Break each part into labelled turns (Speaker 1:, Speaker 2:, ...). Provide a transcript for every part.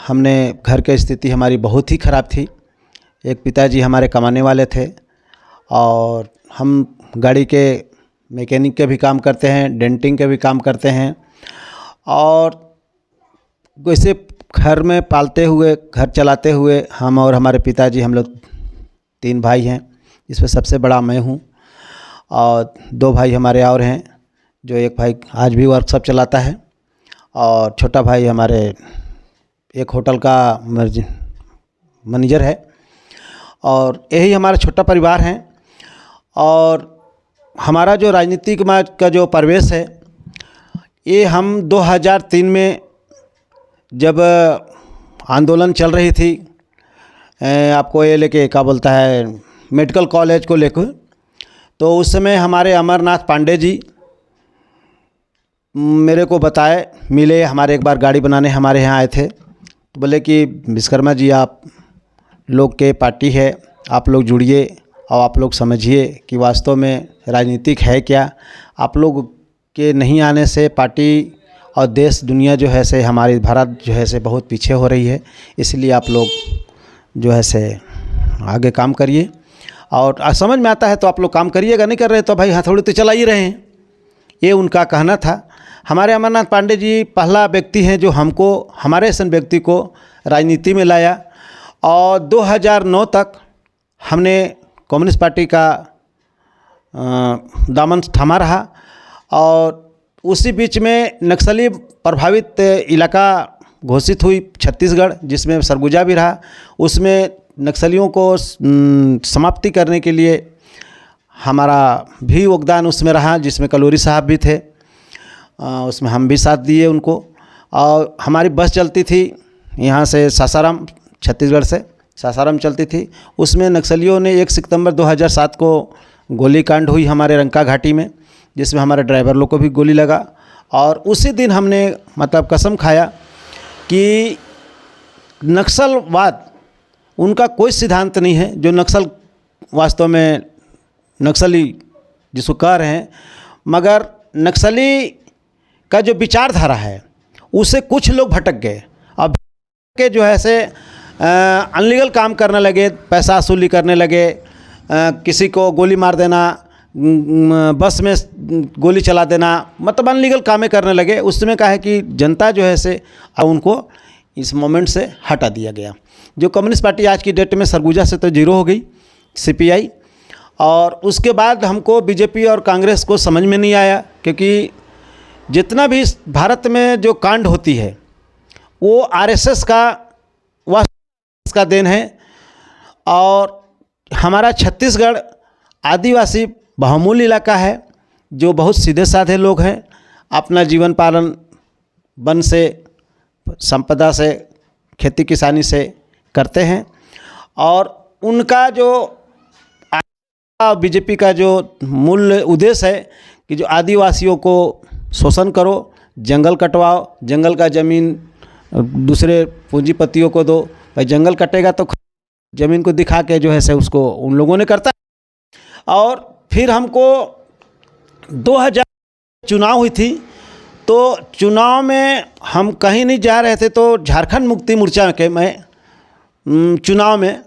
Speaker 1: हमने घर की स्थिति हमारी बहुत ही ख़राब थी। एक पिताजी हमारे कमाने वाले थे और हम गाड़ी के मैकेनिक के भी काम करते हैं, डेंटिंग के भी काम करते हैं और वैसे घर में पालते हुए, घर चलाते हुए हम और हमारे पिताजी, हम लोग 3 भाई हैं, इसमें सबसे बड़ा मैं हूँ और 2 भाई हमारे और हैं, जो एक भाई आज भी वर्कशॉप चलाता है और छोटा भाई हमारे एक होटल का मैनेजर है। और यही हमारा छोटा परिवार है। और हमारा जो राजनीतिक का जो प्रवेश है, ये हम 2003 में जब आंदोलन चल रही थी, आपको ये लेके क्या बोलता है, मेडिकल कॉलेज को लेकर, तो उस समय हमारे अमरनाथ पांडे जी मेरे को बताए, मिले, हमारे एक बार गाड़ी बनाने हमारे यहाँ आए थे, तो बोले कि विश्वकर्मा जी, आप लोग के पार्टी है, आप लोग जुड़िए और आप लोग समझिए कि वास्तव में राजनीतिक है क्या। आप लोग के नहीं आने से पार्टी और देश दुनिया जो है से, हमारी भारत जो है से बहुत पीछे हो रही है, इसलिए आप लोग जो है से आगे काम करिए और समझ में आता है तो आप लोग काम करिएगा, नहीं कर रहे तो भाई हथौड़ी तो चला ही रहे हैं। ये उनका कहना था। हमारे अमरनाथ पांडे जी पहला व्यक्ति हैं जो हमको, हमारे ऐसे व्यक्ति को राजनीति में लाया और 2009 तक हमने कम्युनिस्ट पार्टी का दामन थामा रहा। और उसी बीच में नक्सली प्रभावित इलाका घोषित हुई छत्तीसगढ़, जिसमें सरगुजा भी रहा। उसमें नक्सलियों को समाप्ति करने के लिए हमारा भी योगदान उसमें रहा, जिसमें कलोरी साहब भी थे, उसमें हम भी साथ दिए उनको। और हमारी बस चलती थी यहाँ से सासाराम, छत्तीसगढ़ से सासाराम चलती थी। उसमें नक्सलियों ने 1 सितंबर 2007 को गोलीकांड हुई हमारे रंका घाटी में, जिसमें हमारे ड्राइवर लोग को भी गोली लगा। और उसी दिन हमने मतलब कसम खाया कि नक्सलवाद उनका कोई सिद्धांत नहीं है, जो नक्सल वास्तव में नक्सली जिसको कह रहे हैं, मगर नक्सली का जो विचारधारा है उसे कुछ लोग भटक गए। अब के जो है से अनलीगल काम करने लगे, पैसा वसूली करने लगे, किसी को गोली मार देना, बस में गोली चला देना, मतलब अनलीगल कामें करने लगे। उस समय कहा है कि जनता जो है से उनको इस मोमेंट से हटा दिया गया। जो कम्युनिस्ट पार्टी आज की डेट में सरगुजा से तो जीरो हो गई, सीपीआई। और उसके बाद हमको बीजेपी और कांग्रेस को समझ में नहीं आया, क्योंकि जितना भी भारत में जो कांड होती है वो आरएसएस का देन है। और हमारा छत्तीसगढ़ आदिवासी बहुमूल्य इलाका है, जो बहुत सीधे साधे लोग हैं, अपना जीवन पालन वन से, संपदा से, खेती किसानी से करते हैं। और उनका जो बीजेपी का जो मूल उद्देश्य है कि जो आदिवासियों को शोषण करो, जंगल कटवाओ, जंगल का ज़मीन दूसरे पूंजीपतियों को दो। भाई जंगल कटेगा तो ज़मीन को दिखा के जो है से उसको उन लोगों ने करता है। और फिर हमको 2000 चुनाव हुई थी, तो चुनाव में हम कहीं नहीं जा रहे थे, तो झारखंड मुक्ति मोर्चा के मैं चुनाव में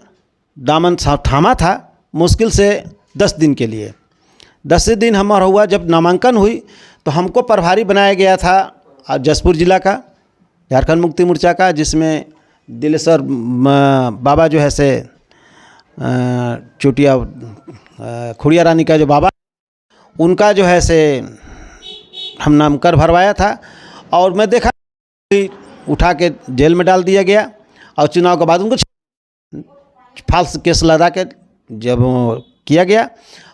Speaker 1: दामन थामा था, मुश्किल से 10 दिन के लिए। 10 दिन हमारा हुआ। जब नामांकन हुई तो हमको प्रभारी बनाया गया था जसपुर जिला का, झारखंड मुक्ति मोर्चा का, जिसमें दिलेश्वर बाबा जो है से चोटिया खुड़िया रानी का जो बाबा, उनका जो है से हम नामकर भरवाया था। और मैं देखा उठा के जेल में डाल दिया गया। और चुनाव के बाद उनको फाल्स केस लगा के जब किया गया।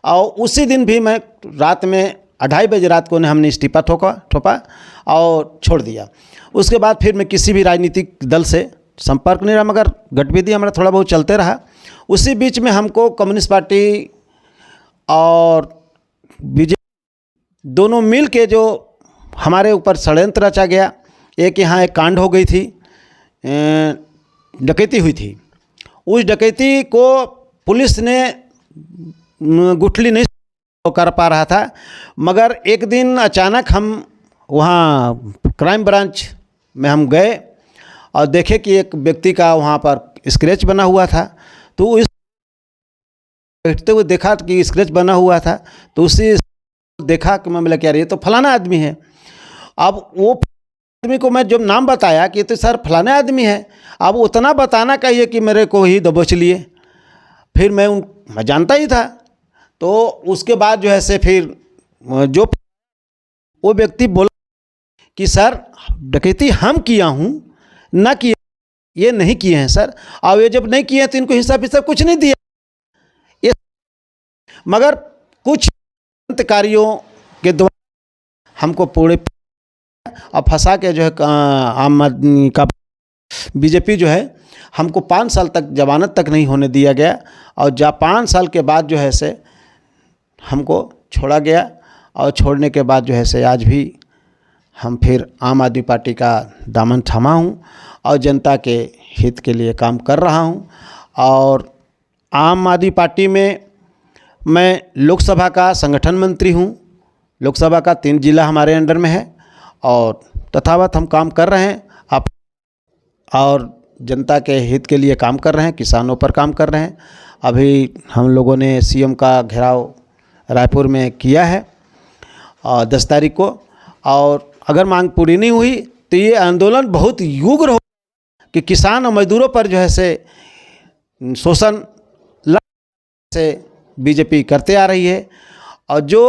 Speaker 1: और उसी दिन भी मैं रात में 2:30 बजे रात को हमने इस्तीफा ठोपा और छोड़ दिया। उसके बाद फिर मैं किसी भी राजनीतिक दल से संपर्क नहीं रहा, मगर गतिविधि हमारा थोड़ा बहुत चलते रहा। उसी बीच में हमको कम्युनिस्ट पार्टी और बीजेपी दोनों मिल के जो हमारे ऊपर षड्यंत्र रचा गया। एक यहाँ एक कांड हो गई थी, डकैती हुई थी। उस डकैती को पुलिस ने गुठली नहीं कर पा रहा था, मगर एक दिन अचानक हम वहाँ क्राइम ब्रांच में हम गए और देखे कि एक व्यक्ति का वहाँ पर स्क्रैच बना हुआ था, तो इस बैठते हुए देखा कि स्क्रैच बना हुआ था, तो उसी देखा कि मैं बोला कि यार ये तो फलाना आदमी है। अब वो आदमी को मैं जब नाम बताया कि तो सर फलाना आदमी है, अब उतना बताना कहिए कि मेरे को ही दबोच लिए। फिर मैं जानता ही था। तो उसके बाद जो है से फिर जो वो व्यक्ति बोला कि सर डकैती हम किया हूँ, ना किए, ये नहीं किए हैं सर। और ये जब नहीं किए हैं तो इनको हिसाब कुछ नहीं दिया। ये मगर कुछ क्रांतिकारियों के द्वारा हमको पूरे और फंसा के जो है आम आदमी का बीजेपी जो है हमको 5 साल तक जमानत तक नहीं होने दिया गया। और 5 साल के बाद जो है से हमको छोड़ा गया। और छोड़ने के बाद जो है से आज भी हम फिर आम आदमी पार्टी का दामन थामा हूँ और जनता के हित के लिए काम कर रहा हूँ। और आम आदमी पार्टी में मैं लोकसभा का संगठन मंत्री हूँ। लोकसभा का 3 जिला हमारे अंडर में है और तथावत हम काम कर रहे हैं आप और जनता के हित के लिए काम कर रहे हैं, किसानों पर काम कर रहे हैं। अभी हम लोगों ने सीएम का घेराव रायपुर में किया है 10 तारीख को। और अगर मांग पूरी नहीं हुई तो ये आंदोलन बहुत उग्र हो कि किसान और मजदूरों पर जो है से शोषण से बीजेपी करते आ रही है। और जो